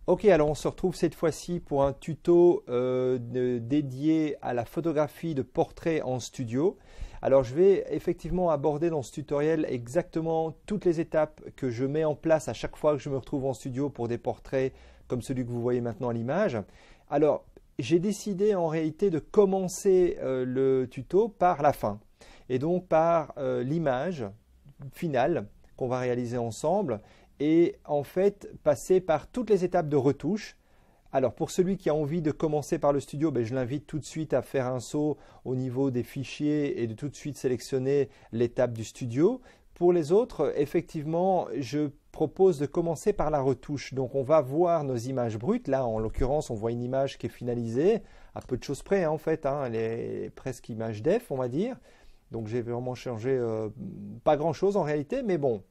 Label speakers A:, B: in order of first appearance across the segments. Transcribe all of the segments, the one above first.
A: Ok, alors on se retrouve cette fois-ci pour un tuto dédié à la photographie de portraits en studio. Alors je vais effectivement aborder dans ce tutoriel exactement toutes les étapes que je mets en place à chaque fois que je me retrouve en studio pour des portraits comme celui que vous voyez maintenant à l'image. Alors j'ai décidé en réalité de commencer le tuto par la fin et donc par l'image finale qu'on va réaliser ensemble et en fait passer par toutes les étapes de retouche. Alors pour celui qui a envie de commencer par le studio, je l'invite tout de suite à faire un saut au niveau des fichiers et de tout de suite sélectionner l'étape du studio. Pour les autres, effectivement, je propose de commencer par la retouche. Donc on va voir nos images brutes. Là, en l'occurrence, on voit une image qui est finalisée, à peu de choses près en fait. Elle est presque image def, on va dire. Donc j'ai vraiment changé pas grand-chose en réalité, mais bon.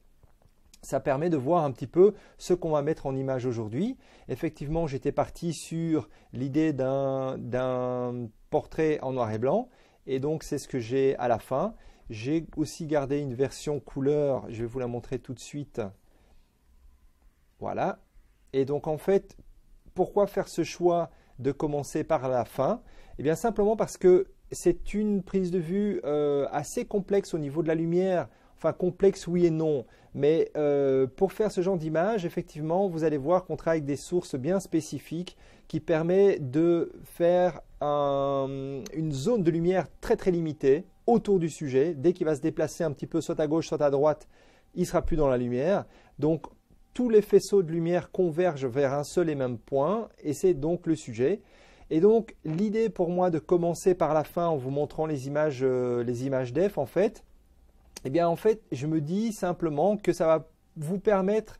A: Ça permet de voir un petit peu ce qu'on va mettre en image aujourd'hui. Effectivement, j'étais parti sur l'idée d'un portrait en noir et blanc. Et donc, c'est ce que j'ai à la fin. J'ai aussi gardé une version couleur. Je vais vous la montrer tout de suite. Voilà. Et donc, en fait, pourquoi faire ce choix de commencer par la fin? Eh bien, simplement parce que c'est une prise de vue assez complexe au niveau de la lumière. Enfin, complexe, oui et non. Mais pour faire ce genre d'image, effectivement, vous allez voir qu'on travaille avec des sources bien spécifiques qui permettent de faire une zone de lumière très très limitée autour du sujet. Dès qu'il va se déplacer un petit peu soit à gauche, soit à droite, il ne sera plus dans la lumière. Donc, tous les faisceaux de lumière convergent vers un seul et même point et c'est donc le sujet. Et donc, l'idée pour moi de commencer par la fin en vous montrant les images def, en fait, eh bien, en fait, je me dis simplement que ça va vous permettre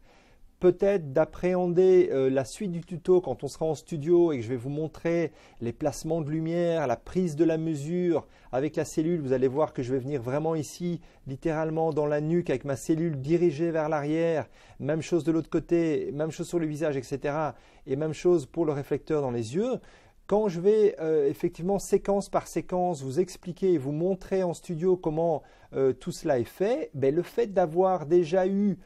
A: peut-être d'appréhender la suite du tuto quand on sera en studio et que je vais vous montrer les placements de lumière, la prise de la mesure avec la cellule. Vous allez voir que je vais venir vraiment ici, littéralement dans la nuque avec ma cellule dirigée vers l'arrière. Même chose de l'autre côté, même chose sur le visage, etc. Et même chose pour le réflecteur dans les yeux. Quand je vais effectivement séquence par séquence vous expliquer et vous montrer en studio comment tout cela est fait, le fait d'avoir déjà eu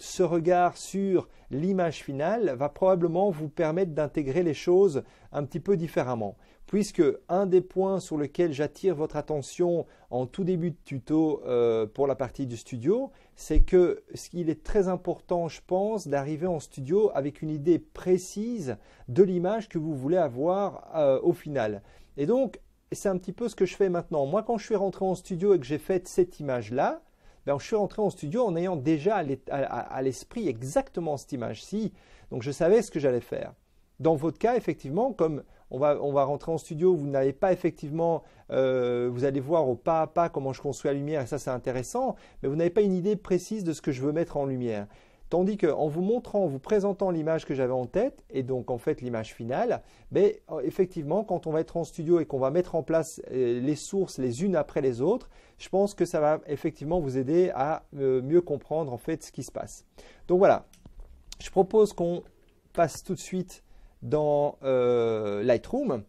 A: ce regard sur l'image finale va probablement vous permettre d'intégrer les choses un petit peu différemment. Puisque un des points sur lesquels j'attire votre attention en tout début de tuto pour la partie du studio, c'est que il est très important, je pense, d'arriver en studio avec une idée précise de l'image que vous voulez avoir au final. Et donc, c'est un petit peu ce que je fais maintenant. Moi, quand je suis rentré en studio et que j'ai fait cette image-là, je suis rentré en studio en ayant déjà à l'esprit exactement cette image-ci. Donc, je savais ce que j'allais faire. Dans votre cas, effectivement, comme on va rentrer en studio, vous n'avez pas effectivement, vous allez voir au pas à pas comment je construis la lumière et ça c'est intéressant, mais vous n'avez pas une idée précise de ce que je veux mettre en lumière. Tandis qu'en vous montrant, en vous présentant l'image que j'avais en tête et donc en fait l'image finale, effectivement quand on va être en studio et qu'on va mettre en place les sources les unes après les autres, je pense que ça va effectivement vous aider à mieux comprendre en fait ce qui se passe. Donc voilà, je propose qu'on passe tout de suite dans Lightroom.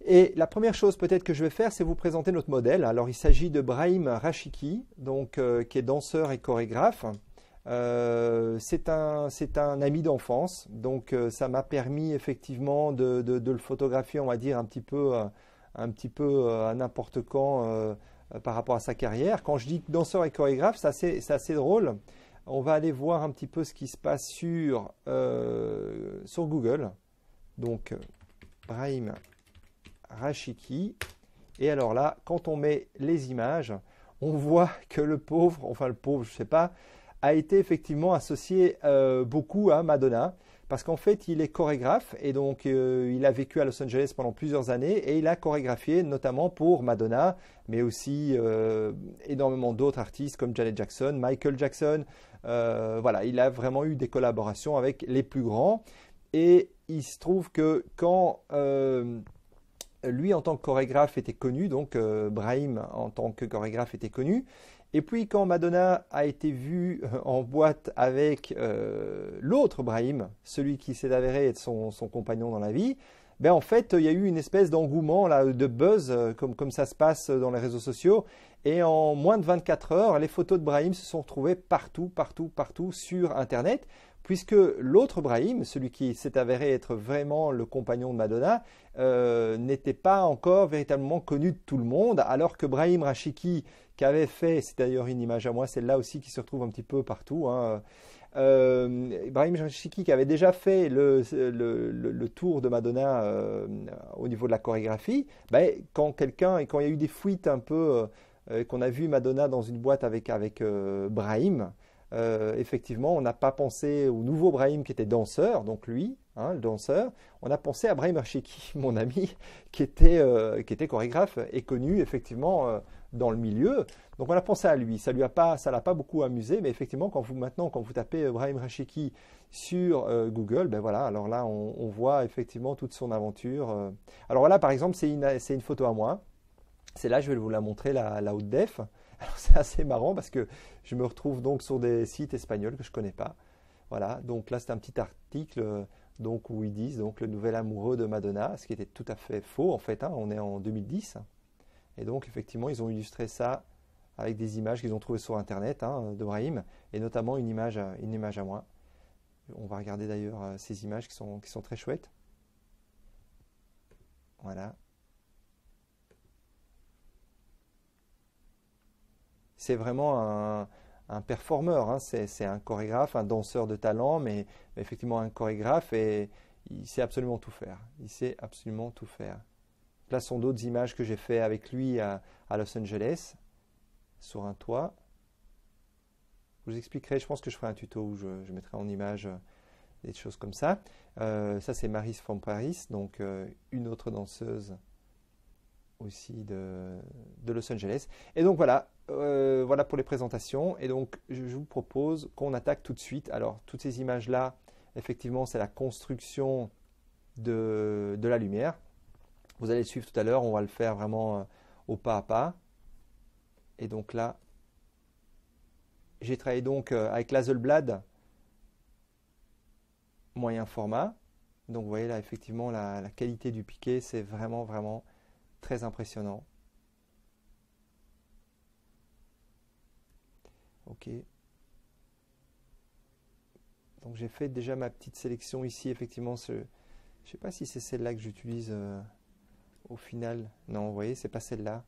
A: Et la première chose peut-être que je vais faire, c'est vous présenter notre modèle. Alors il s'agit de Brahim Rashiki, donc, qui est danseur et chorégraphe. C'est un ami d'enfance, donc ça m'a permis effectivement de le photographier, on va dire, un petit peu à n'importe quand par rapport à sa carrière. Quand je dis danseur et chorégraphe, c'est assez drôle. On va aller voir un petit peu ce qui se passe sur Google. Donc, Brahim Rashiki. Et alors là, quand on met les images, on voit que le pauvre, je ne sais pas, a été effectivement associé beaucoup à Madonna. Parce qu'en fait, il est chorégraphe et donc il a vécu à Los Angeles pendant plusieurs années et il a chorégraphié notamment pour Madonna, mais aussi énormément d'autres artistes comme Janet Jackson, Michael Jackson. Voilà, il a vraiment eu des collaborations avec les plus grands. Et il se trouve que quand lui en tant que chorégraphe était connu, donc Brahim en tant que chorégraphe était connu, et puis quand Madonna a été vue en boîte avec l'autre Brahim, celui qui s'est avéré être son compagnon dans la vie, en fait il y a eu une espèce d'engouement, de buzz comme ça se passe dans les réseaux sociaux. Et en moins de 24 heures, les photos de Brahim se sont retrouvées partout sur Internet. puisque l'autre Brahim, celui qui s'est avéré être vraiment le compagnon de Madonna, n'était pas encore véritablement connu de tout le monde, alors que Brahim Rashiki, qui avait fait, c'est d'ailleurs une image à moi, celle-là aussi qui se retrouve un petit peu partout, hein, Brahim Rashiki qui avait déjà fait le tour de Madonna au niveau de la chorégraphie, ben, quand il y a eu des fuites un peu, qu'on a vu Madonna dans une boîte avec Brahim, effectivement, on n'a pas pensé au nouveau Brahim qui était danseur, donc lui, hein, le danseur, on a pensé à Brahim Rashiki, mon ami, qui était chorégraphe et connu effectivement dans le milieu. Donc on a pensé à lui. Ça l'a pas beaucoup amusé, mais effectivement, quand vous tapez Brahim Rashiki sur Google, ben voilà, alors là, on voit effectivement toute son aventure. Alors voilà, par exemple, c'est une photo à moi. C'est là, je vais vous la montrer, la haute def. Alors c'est assez marrant parce que je me retrouve donc sur des sites espagnols que je ne connais pas. Voilà, donc là c'est un petit article donc, où ils disent donc, le nouvel amoureux de Madonna, ce qui était tout à fait faux en fait, hein, on est en 2010. Et donc effectivement ils ont illustré ça avec des images qu'ils ont trouvées sur internet hein, de Brahim, et notamment une image à moi. On va regarder d'ailleurs ces images qui sont très chouettes. Voilà. C'est vraiment un performeur, hein. C'est un chorégraphe, un danseur de talent, mais effectivement un chorégraphe et il sait absolument tout faire. Il sait absolument tout faire. Là sont d'autres images que j'ai fait avec lui à Los Angeles, sur un toit. Je vous expliquerai, je pense que je ferai un tuto où je mettrai en image des choses comme ça. Ça c'est Maris from Paris, donc une autre danseuse aussi de Los Angeles. Et donc voilà, voilà pour les présentations. Et donc je vous propose qu'on attaque tout de suite. Alors toutes ces images-là, effectivement, c'est la construction de la lumière. Vous allez le suivre tout à l'heure, on va le faire vraiment au pas à pas. Et donc là, j'ai travaillé donc avec l'Hazelblad moyen format. Donc vous voyez là, effectivement, la qualité du piqué, c'est vraiment, vraiment très impressionnant. Ok. Donc j'ai fait déjà ma petite sélection ici, effectivement. Je ne sais pas si c'est celle-là que j'utilise au final. Non, vous voyez, c'est pas celle-là.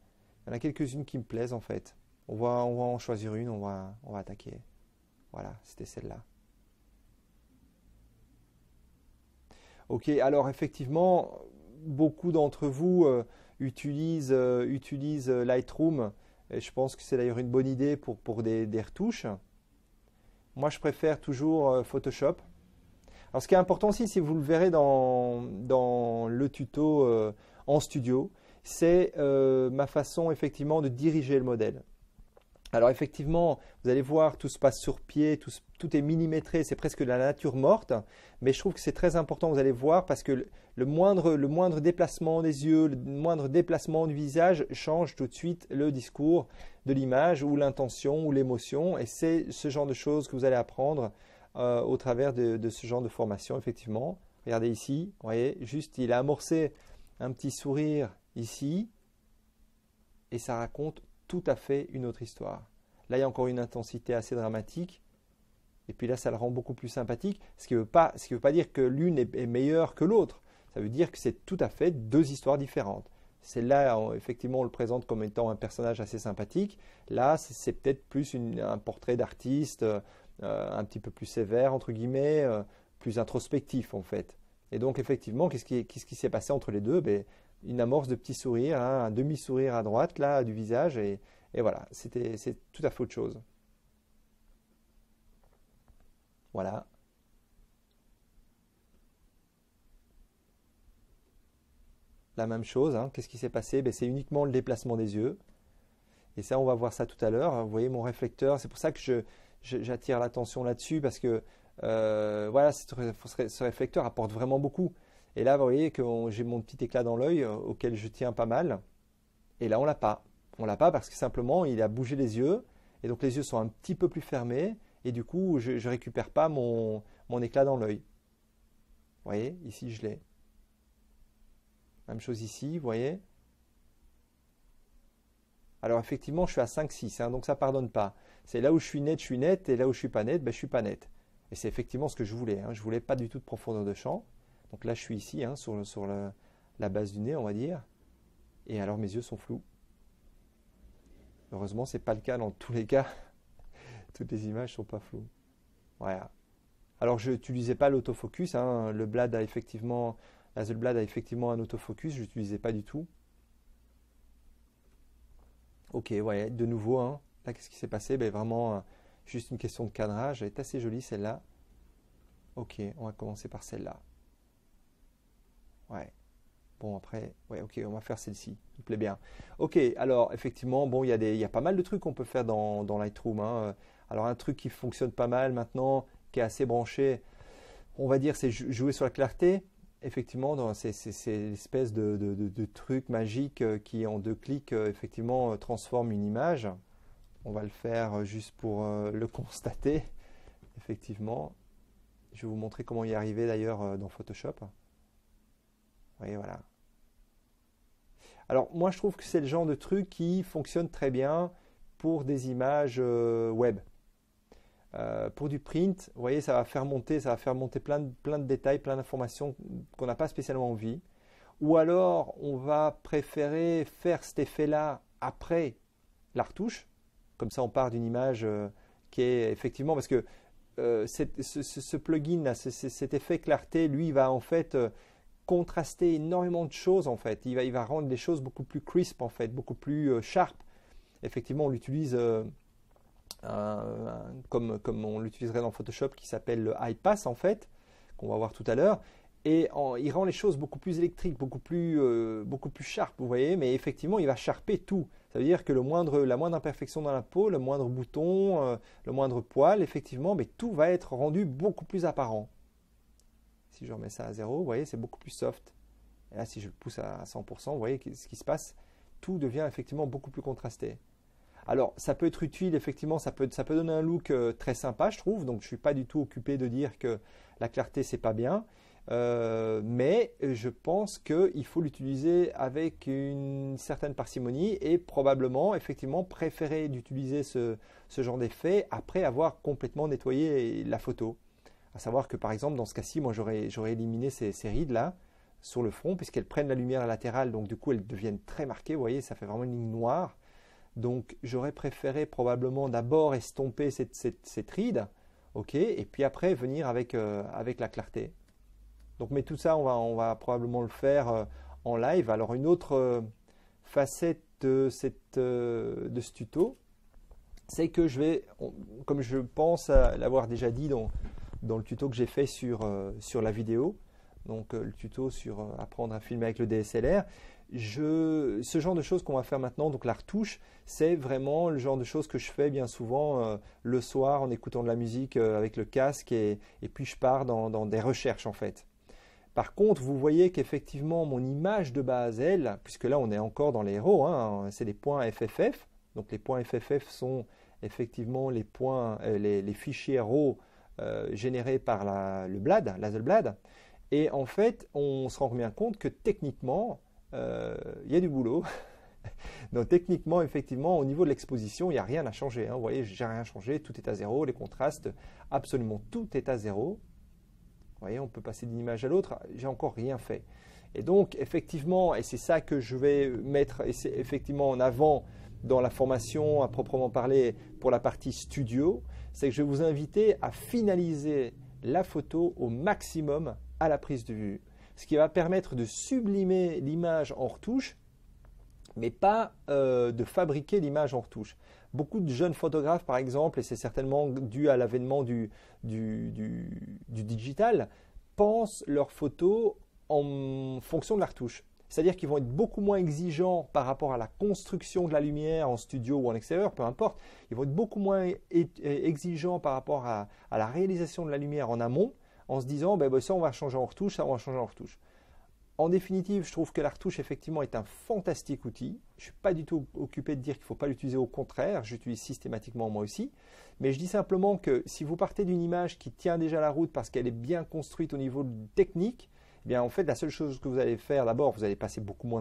A: Il y en a quelques-unes qui me plaisent en fait. On va en choisir une, on va attaquer. Voilà, c'était celle-là. Ok, alors effectivement, beaucoup d'entre vous utilisent Lightroom. Et je pense que c'est d'ailleurs une bonne idée pour des retouches. Moi, je préfère toujours Photoshop. Alors, ce qui est important aussi, si vous le verrez dans le tuto en studio, c'est ma façon effectivement de diriger le modèle. Alors effectivement, vous allez voir, tout se passe sur pied, tout est millimétré, c'est presque de la nature morte, mais je trouve que c'est très important, vous allez voir, parce que le moindre déplacement des yeux, le moindre déplacement du visage change tout de suite le discours de l'image ou l'intention ou l'émotion, et c'est ce genre de choses que vous allez apprendre au travers de ce genre de formation, effectivement. Regardez ici, vous voyez, juste il a amorcé un petit sourire ici, et ça raconte tout à fait une autre histoire. Là, il y a encore une intensité assez dramatique. Et puis là, ça le rend beaucoup plus sympathique. Ce qui ne veut pas dire que l'une est meilleure que l'autre. Ça veut dire que c'est tout à fait deux histoires différentes. Celle-là, effectivement, on le présente comme étant un personnage assez sympathique. Là, c'est peut-être plus un portrait d'artiste, un petit peu plus sévère, entre guillemets, plus introspectif, en fait. Et donc, effectivement, qu'est-ce qui s'est passé entre les deux? Une amorce de petit sourire, hein, un demi-sourire à droite là du visage et voilà, c'est tout à fait autre chose. Voilà. La même chose, hein. Qu'est-ce qui s'est passé? C'est uniquement le déplacement des yeux. Et ça, on va voir ça tout à l'heure. Vous voyez mon réflecteur, c'est pour ça que j'attire l'attention là-dessus parce que voilà, ce réflecteur apporte vraiment beaucoup. Et là, vous voyez que j'ai mon petit éclat dans l'œil auquel je tiens pas mal. Et là, on l'a pas. On l'a pas parce que simplement, il a bougé les yeux. Et donc, les yeux sont un petit peu plus fermés. Et du coup, je ne récupère pas mon éclat dans l'œil. Vous voyez, ici, je l'ai. Même chose ici, vous voyez. Alors, effectivement, je suis à 5-6, hein, donc ça ne pardonne pas. C'est là où je suis net. Et là où je suis pas net, je suis pas net. Et c'est effectivement ce que je voulais, hein. Je ne voulais pas du tout de profondeur de champ. Donc là, je suis ici, hein, sur la base du nez, on va dire. Et alors, mes yeux sont flous. Heureusement, ce n'est pas le cas dans tous les cas. Toutes les images ne sont pas floues. Voilà. Alors, je n'utilisais pas l'autofocus, hein. Hasselblad a effectivement un autofocus. Je n'utilisais pas du tout. Ok, ouais, de nouveau, hein. Là, qu'est-ce qui s'est passé? Ben, vraiment, juste une question de cadrage. Elle est assez jolie, celle-là. Ok, on va commencer par celle-là. Ouais. Bon, après, ouais, ok, on va faire celle-ci. Ça me plaît bien. Ok, alors, effectivement, bon, il y a pas mal de trucs qu'on peut faire dans Lightroom, hein. Alors, un truc qui fonctionne pas mal maintenant, qui est assez branché, on va dire, c'est jouer sur la clarté. Effectivement, c'est l'espèce de truc magique qui, en 2 clics, effectivement, transforme une image. On va le faire juste pour le constater. Effectivement, je vais vous montrer comment y arriver d'ailleurs dans Photoshop. Oui, voilà. Alors, moi, je trouve que c'est le genre de truc qui fonctionne très bien pour des images web. Pour du print, vous voyez, ça va faire monter plein de détails, plein d'informations qu'on n'a pas spécialement envie. Ou alors, on va préférer faire cet effet-là après la retouche. Comme ça, on part d'une image qui est effectivement, parce que ce plugin, cet effet clarté, lui, il va en fait contraster énormément de choses en fait. Il va rendre les choses beaucoup plus crisp en fait, beaucoup plus sharp. Effectivement, on l'utilise comme on l'utiliserait dans Photoshop, qui s'appelle le high pass en fait, qu'on va voir tout à l'heure. Et il rend les choses beaucoup plus électriques, beaucoup plus sharp, vous voyez. Mais effectivement, il va sharper tout. Ça veut dire que la moindre imperfection dans la peau, le moindre bouton, le moindre poil, effectivement, mais tout va être rendu beaucoup plus apparent. Si je remets ça à 0, vous voyez, c'est beaucoup plus soft. Et là, si je le pousse à 100%, vous voyez ce qui se passe. Tout devient effectivement beaucoup plus contrasté. Alors, ça peut être utile, effectivement, ça peut donner un look très sympa, je trouve. Donc, je ne suis pas du tout occupé de dire que la clarté, c'est pas bien. Mais je pense qu'il faut l'utiliser avec une certaine parcimonie et probablement, effectivement, préférer d'utiliser ce genre d'effet après avoir complètement nettoyé la photo. À savoir que par exemple dans ce cas-ci, moi j'aurais éliminé ces rides là sur le front puisqu'elles prennent la lumière latérale, donc du coup elles deviennent très marquées, vous voyez, ça fait vraiment une ligne noire. Donc j'aurais préféré probablement d'abord estomper cette ride, ok, et puis après venir avec la clarté. Donc mais tout ça on va probablement le faire en live. Alors une autre facette de ce tuto, c'est que comme je pense l'avoir déjà dit dans le tuto que j'ai fait sur la vidéo, donc le tuto sur apprendre à filmer avec le DSLR, ce genre de choses qu'on va faire maintenant, donc la retouche, c'est vraiment le genre de choses que je fais bien souvent le soir en écoutant de la musique avec le casque et puis je pars dans des recherches en fait. Par contre, vous voyez qu'effectivement mon image de base, puisque là on est encore dans les héros, hein, c'est des points FFF, donc les points FFF sont effectivement les points, les fichiers RAW générés par l'Hasselblad. Et en fait, on se rend bien compte que techniquement, il y a du boulot. Donc techniquement, effectivement, au niveau de l'exposition, il n'y a rien à changer, hein. Vous voyez, j'ai rien changé, tout est à 0, les contrastes, absolument tout est à 0. Vous voyez, on peut passer d'une image à l'autre, j'ai encore rien fait. Et donc, effectivement, et c'est ça que je vais mettre effectivement en avant dans la formation à proprement parler pour la partie studio, c'est que je vais vous inviter à finaliser la photo au maximum à la prise de vue. Ce qui va permettre de sublimer l'image en retouche, mais pas de fabriquer l'image en retouche. Beaucoup de jeunes photographes, par exemple, et c'est certainement dû à l'avènement du digital, pensent leurs photos en fonction de la retouche. C'est-à-dire qu'ils vont être beaucoup moins exigeants par rapport à la construction de la lumière en studio ou en extérieur, peu importe. Ils vont être beaucoup moins exigeants par rapport à la réalisation de la lumière en amont, en se disant ça on va changer en retouche, ça on va changer en retouche. En définitive, je trouve que la retouche effectivement est un fantastique outil. Je ne suis pas du tout occupé de dire qu'il ne faut pas l'utiliser, au contraire, j'utilise systématiquement moi aussi. Mais je dis simplement que si vous partez d'une image qui tient déjà la route parce qu'elle est bien construite au niveau technique, eh bien en fait la seule chose que vous allez faire, d'abord vous allez passer beaucoup moins de